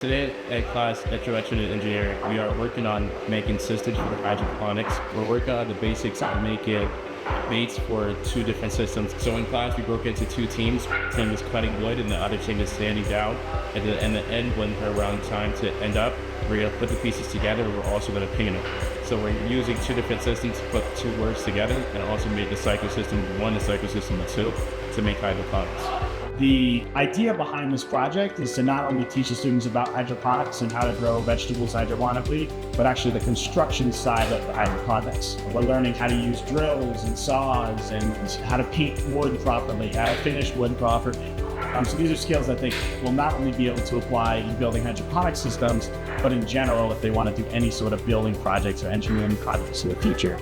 Today at class at Electrical Engineering, we are working on making systems for hydroponics. We're working on the basics on making baits for two different systems. So in class, we broke into two teams. One team is cutting wood and the other team is standing down. And in the end, when we're around time to end up, we're gonna put the pieces together. We're also gonna ping them. So we're using two different systems to put two words together and also make the cycle system 1 and cycle system 2 to make hydroponics. The idea behind this project is to not only teach the students about hydroponics and how to grow vegetables hydroponically, but actually the construction side of the hydroponics. We're learning how to use drills and saws and how to paint wood properly, how to finish wood properly. So these are skills I think will not only be able to apply in building hydroponic systems, but in general if they want to do any sort of building projects or engineering projects in the future.